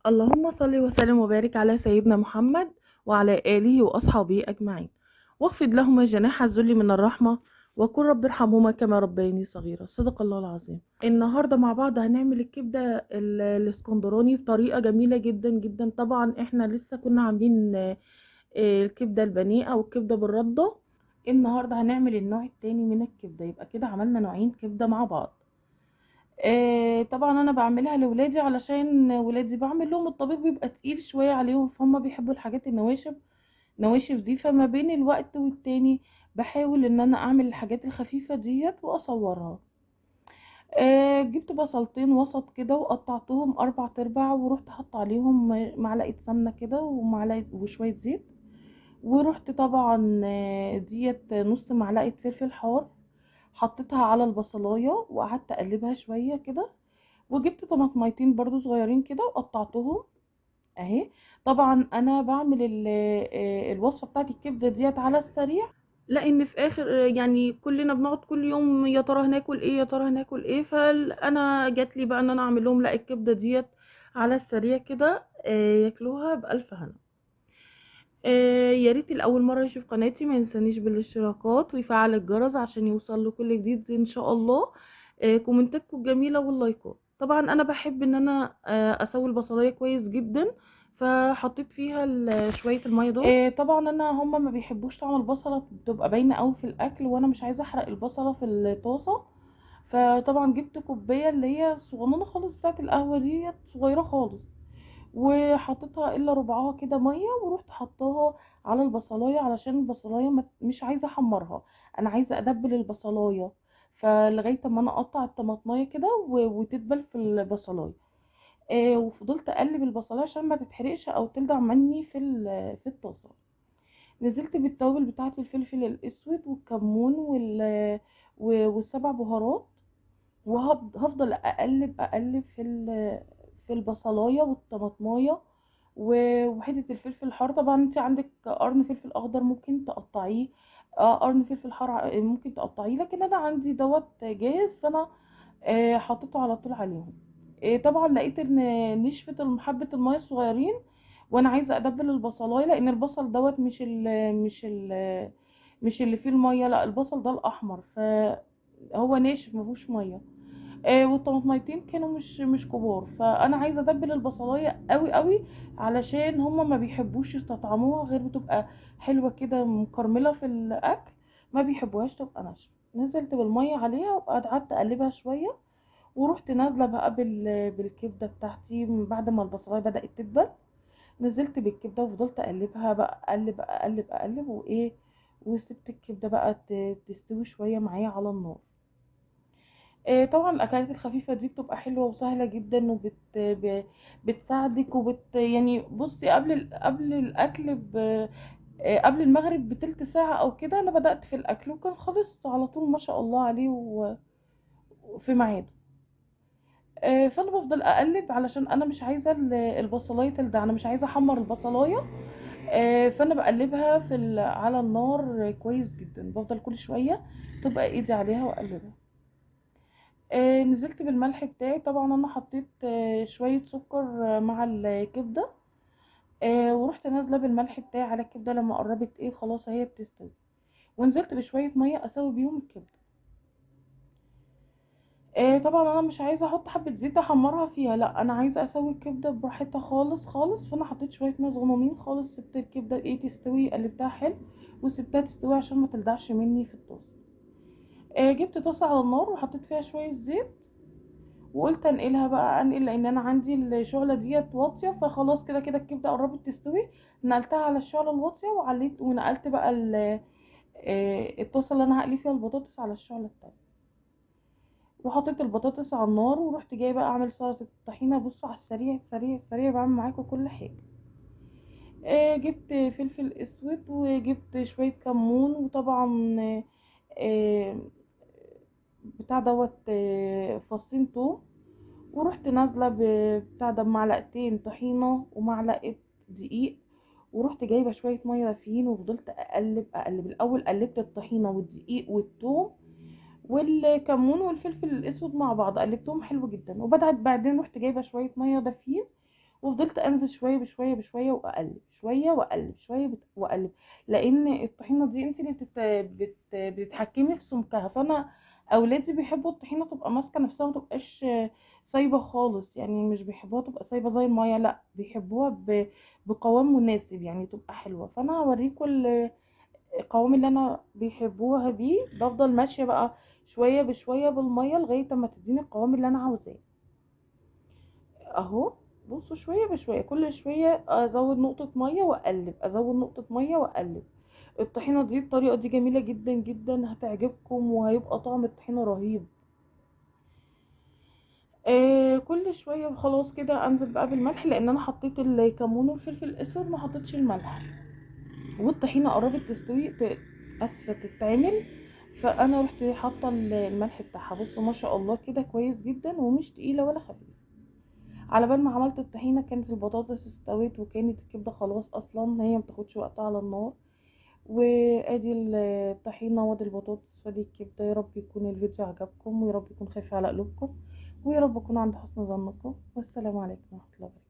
اللهم صل وسلم وبارك على سيدنا محمد وعلى آله وأصحابه أجمعين، واخفض لهما جناح الذل من الرحمة، وقل رب ارحمهما كما ربياني صغيرا. صدق الله العظيم. النهارده مع بعض هنعمل الكبدة الاسكندراني بطريقة جميلة جدا جدا. طبعا احنا لسه كنا عاملين الكبدة البانيه أو الكبدة بالردة. النهارده هنعمل النوع التاني من الكبدة، يبقى كده عملنا نوعين كبدة مع بعض. طبعا انا بعملها لولادي علشان ولادي بعمل لهم الطبيخ بيبقى تقيل شويه عليهم، فهم بيحبوا الحاجات النواشف نواشف دي. فما بين الوقت والتاني بحاول ان انا اعمل الحاجات الخفيفه ديت واصورها. جبت بصلتين وسط كده وقطعتهم 4 تربع، ورحت حط عليهم معلقه سمنه كده ومعلقه وشويه زيت. ورحت طبعا ديت نص معلقه فلفل حار، حطيتها على البصلايه وقعدت اقلبها شويه كده. وجبت طماطميتين برضو صغيرين كده وقطعتهم اهي. طبعا انا بعمل الوصفه بتاعت الكبده ديت على السريع، لان في اخر يعني كلنا بنقعد كل يوم يا ترى هناكل ايه يا ترى هناكل ايه، فانا جات لي بقى ان انا اعمل لهم لا الكبده ديت على السريع كده ياكلوها بالف هنا. يا ريت الاول مره يشوف قناتي ما ينسانيش بالاشتراكات ويفعل الجرس عشان يوصل له كل جديد ان شاء الله. كومنتاتكم الجميله واللايكات. طبعا انا بحب ان انا اسوي البصلايه كويس جدا، فحطيت فيها شويه الميه دول. طبعا انا هما ما بيحبوش طعم البصله بتبقى باينه قوي في الاكل، وانا مش عايزه احرق البصله في الطاسه. فطبعا جبت كوبايه اللي هي صغنونه خالص بتاعه القهوه دي، صغيره خالص، وحطيتها الا ربعها كده ميه، ورحت حطاها على البصلايه علشان البصلايه مش عايزه احمرها، انا عايزه ادبل البصلايه. فلغايه ما انا اقطع الطماطميه كده وتدبل في البصلايه. وفضلت اقلب البصلايه عشان ما تتحرقش او تلدع مني في الطاسه. نزلت بالتوابل بتاعه الفلفل الاسود والكمون والسبع بهارات. وهفضل اقلب اقلب في البصلايه والطماطمايه وحته الفلفل الحار. طبعا انت عندك قرن فلفل اخضر ممكن تقطعيه، قرن فلفل حار ممكن تقطعيه، لكن انا عندي دوت جاهز، فانا حطيته على طول عليهم. طبعا لقيت ان نشفت حبه الميه الصغيرين، وانا عايزه ادبل البصلايه، لان البصل دوت مش اللي فيه الميه، لا البصل ده الاحمر فهو ناشف مفيهوش ميه. والطماطميتين كانوا مش كبار، فانا عايزه ادبل البصلايه قوي قوي علشان هما ما بيحبوش يستطعموها غير بتبقى حلوه كده مكرمله في الاكل، ما بيحبوهاش تبقى ناشفه. نزلت بالميه عليها وقعدت اقلبها شويه، ورحت نازله بقى بالكبده بتاعتي بعد ما البصلايه بدات تدبل. نزلت بالكبده وفضلت اقلبها بقى، اقلب اقلب اقلب وايه، وسبت الكبده بقى تستوي شويه معايا على النار. طبعا الاكلات الخفيفه دي بتبقى حلوه وسهله جدا بتساعدك يعني بصي قبل الاكل قبل المغرب بتلت ساعه او كده انا بدات في الاكل وكان خلص على طول ما شاء الله عليه وفي ميعاده. فانا بفضل اقلب علشان انا مش عايزه البصلايه تلدع، انا مش عايزه احمر البصلايه. فانا بقلبها على النار كويس جدا، بفضل كل شويه تبقى ايدي عليها واقلبها. نزلت بالملح بتاعي. طبعا انا حطيت شوية سكر مع الكبدة. ورحت نازلة بالملح بتاعي على الكبدة لما قربت ايه خلاص هي بتستوي، ونزلت بشوية مية اسوي بيهم الكبدة. طبعا انا مش عايزة احط حبة زيت احمرها فيها، لا انا عايزة اسوي الكبدة براحتها خالص خالص. فانا حطيت شوية مية صغننين خالص، سبت الكبدة ايه تستوي، قلبتها حلو وسبتها تستوي عشان ما تلدعش مني في الطاسة. جبت طاسة على النار وحطيت فيها شوية زيت، وقلت انقلها بقى، انقل لان انا عندي الشعله ديت واطيه، فخلاص كده كده الكبده قربت تستوي. نقلتها على الشعله الواطيه وعليت، ونقلت بقى الطاسه اللي انا هقلي فيها البطاطس على الشعله التانية، وحطيت البطاطس على النار. ورحت جايه بقى اعمل سلطه الطحينه. بصوا على السريع السريع السريع بعمل معاكم كل حاجه. جبت فلفل اسود وجبت شويه كمون، وطبعا آه، بتاع دوت فصين توم. ورحت نازله بتاع ده بمعلقتين طحينه ومعلقه دقيق، ورحت جايبه شويه ميه دافيين وفضلت اقلب اقلب. الاول قلبت الطحينه والدقيق والثوم والكمون والفلفل الاسود مع بعض، قلبتهم حلو جدا، وبدأت بعدين رحت جايبه شويه ميه دافيين وفضلت انزل شويه بشويه بشويه واقلب شويه واقلب شويه واقلب، لان الطحينه دي انت اللي بتتحكمي في سمكها. فانا اولادي بيحبوا الطحينه تبقى ماسكه نفسها، ما تبقاش سايبه خالص، يعني مش بيحبوها تبقى سايبه زي الميه، لا بيحبوها بقوام مناسب يعني تبقى حلوه. فانا هوريكم القوام اللي انا بيحبوها بيه. بفضل ماشيه بقى شويه بشويه بالميه لغايه اما تديني القوام اللي انا عاوزاه اهو. بصوا شويه بشويه، كل شويه ازود نقطه ميه واقلب، ازود نقطه ميه واقلب. الطحينه دي الطريقه دي جميله جدا جدا، هتعجبكم وهيبقى طعم الطحينه رهيب. كل شويه خلاص كده انزل بقى بالملح، لان انا حطيت الكمون والفلفل الاسود، ما حطيتش الملح. والطحينه قربت تستوي اسفه تتعمل، فانا رحت حاطه الملح بتاعها. بصوا ما شاء الله كده كويس جدا ومش تقيله ولا خفيفه. على بال ما عملت الطحينه كانت البطاطس استوت، وكانت الكبده خلاص، اصلا هي متاخدش وقتها على النار. وادي الطحينه وادي البطاطس وادي الكبده. يا رب يكون الفيديو عجبكم، ويا رب يكون خفيف على قلوبكم، ويا رب اكون عند حسن ظنكم. والسلام عليكم ورحمه الله وبركاته.